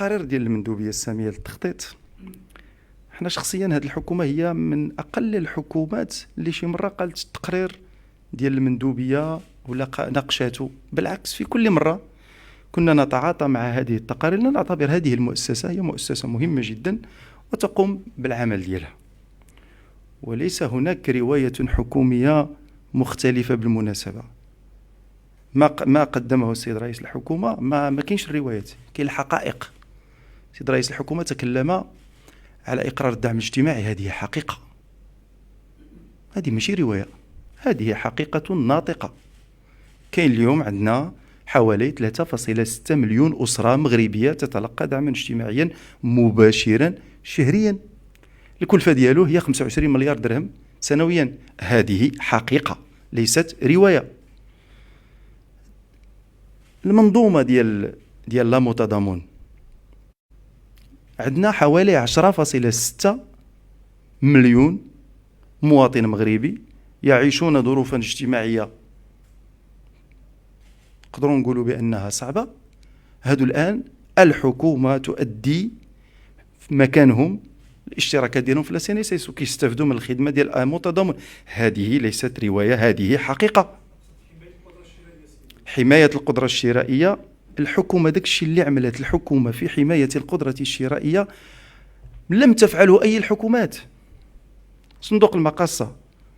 التقارير ديال المندوبيه الساميه للتخطيط، حنا شخصيا هذه الحكومه هي من اقل الحكومات اللي شي مره قالت التقرير ديال المندوبيه ولا ناقشاته. بالعكس، في كل مره كنا نتعاطى مع هذه التقارير، نعتبر هذه المؤسسه هي مؤسسه مهمه جدا وتقوم بالعمل ديالها. وليس هناك روايه حكوميه مختلفه بالمناسبه. ما قدمه السيد رئيس الحكومه ما كاينش الروايات، كاين الحقائق. السيد رئيس الحكومه تكلم على اقرار الدعم الاجتماعي، هذه حقيقه، هذه ماشي روايه، هذه حقيقه ناطقه. كاين اليوم عندنا حوالي 3.6 مليون اسره مغربيه تتلقى دعما اجتماعيا مباشرا شهريا، الكلفه ديالو هي 25 مليار درهم سنويا. هذه حقيقه ليست روايه. المنظومه ديال لا متضامن عندنا حوالي 10.6 مليون مواطن مغربي يعيشون ظروفا اجتماعيه نقدروا نقولوا بانها صعبه. هادو الان الحكومه تؤدي في مكانهم الاشتراكات ديالهم في السينيسيس وكيستافدوا من الخدمه ديال المتضامن. هذه ليست روايه، هذه حقيقه. حمايه القدره الشرائيه، الحكومه داكشي اللي عملت الحكومه في حمايه القدره الشرائيه لم تفعله اي الحكومات. صندوق المقاصه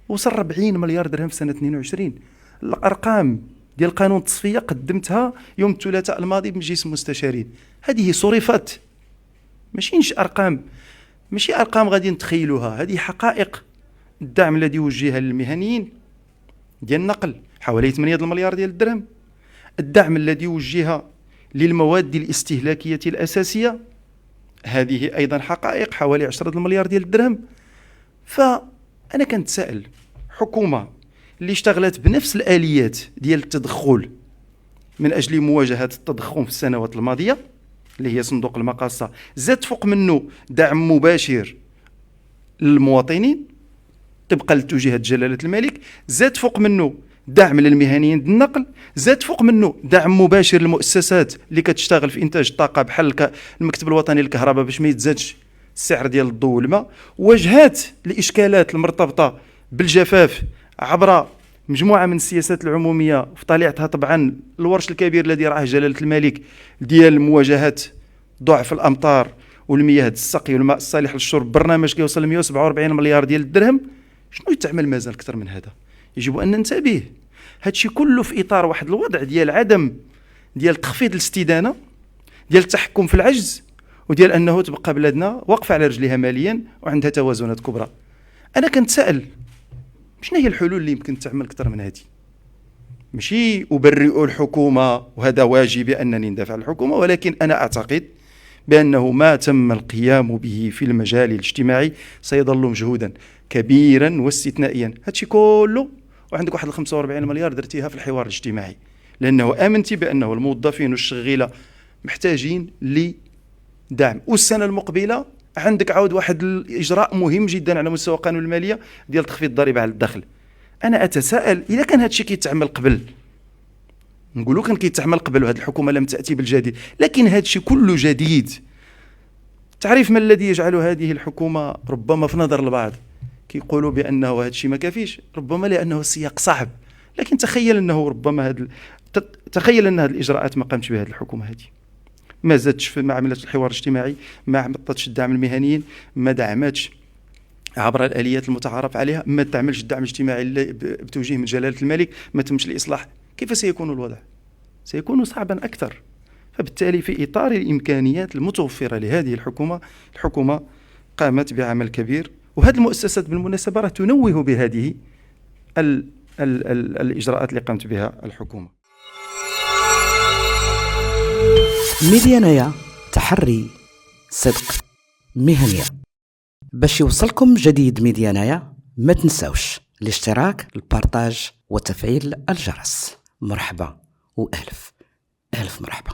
وصل 40 مليار درهم في سنه 22. الارقام ديال قانون التصفيه قدمتها يوم الثلاثاء الماضي بمجلس المستشارين. هذه صرفت، ماشي ارقام غادي نتخيلوها، هذه حقائق. الدعم الذي وجه للمهنيين ديال النقل حوالي 8 مليار ديال الدرهم. الدعم الذي وجه للمواد الاستهلاكيه الاساسيه هذه ايضا حقائق، حوالي 10 مليار ديال الدرهم. فانا كنتسائل، حكومه اللي اشتغلت بنفس الآليات ديال التدخل من أجل مواجهة التضخم في السنوات الماضية اللي هي صندوق المقاصة، زاد فوق منه دعم مباشر للمواطنين طبقا لتوجيهات جلالة الملك، زاد فوق منه دعم للمهنيين النقل، زاد فوق منه دعم مباشر للمؤسسات اللي كتشتغل في إنتاج الطاقة بحال المكتب الوطني للكهرباء باش ما يتزادش السعر ديال الضوء والماء، واجهات الإشكالات المرتبطة بالجفاف عبر مجموعة من السياسات العمومية في طليعتها طبعا الورش الكبير الذي راه جلالة الملك ديال مواجهة ضعف الأمطار والمياه السقي والماء الصالح للشرب، برنامج كيوصل ل 147 مليار ديال الدرهم. شنو يتعمل مازال أكثر من هذا؟ يجب أن ننتبه. هادشي كله في إطار واحد الوضع ديال عدم ديال تخفيض الاستدانة، ديال التحكم في العجز، وديال أنه تبقى بلادنا واقفة على رجلها ماليا وعندها توازنات كبرى. أنا كنتسائل شنو هي الحلول اللي يمكن تعمل أكثر من هذه؟ ماشي أبرئ الحكومة وهذا واجبي أنني ندافع عن الحكومة، ولكن أنا أعتقد بأنه ما تم القيام به في المجال الاجتماعي سيظل مجهودا كبيرا واستثنائيا. هادشي كله وعندك واحد 45 مليار درتيها في الحوار الاجتماعي، لأنه آمنتي بأنه الموظفين والشغيلة محتاجين لدعم. والسنة المقبلة عندك عاود واحد الإجراء مهم جدا على مستوى قانون المالية ديال تخفيض الضريبة على الدخل. أنا أتساءل إذا كان هادشي كيتعمل قبل، نقولوا كان كيتعمل قبل وهذه الحكومة لم تأتي بالجديد، لكن هادشي كله جديد. تعرف ما الذي يجعل هذه الحكومة ربما في نظر البعض كيقولوا بأنه هادشي ما كافيش؟ ربما لأنه السياق صعب، لكن تخيل أنه ربما تخيل أن هذه الإجراءات ما قامتش بها الحكومة هذه، ما زادتش ما عملتش الحوار الاجتماعي، ما عملتش الدعم المهنيين، ما دعمتش عبر الآليات المتعارف عليها، ما تعملش الدعم الاجتماعي اللي بتوجيه من جلالة الملك، ما تمش الإصلاح. كيف سيكون الوضع؟ سيكون صعبا أكثر. فبالتالي في إطار الإمكانيات المتوفرة لهذه الحكومة قامت بعمل كبير، وهذه المؤسسات بالمناسبة راه تنوه بهذه الإجراءات اللي قامت بها الحكومة. ميديانايا، تحري صدق مهنية. باش يوصلكم جديد ميديانايا ما تنساوش الاشتراك، البارتاج وتفعيل الجرس. مرحبا وألف مرحبا.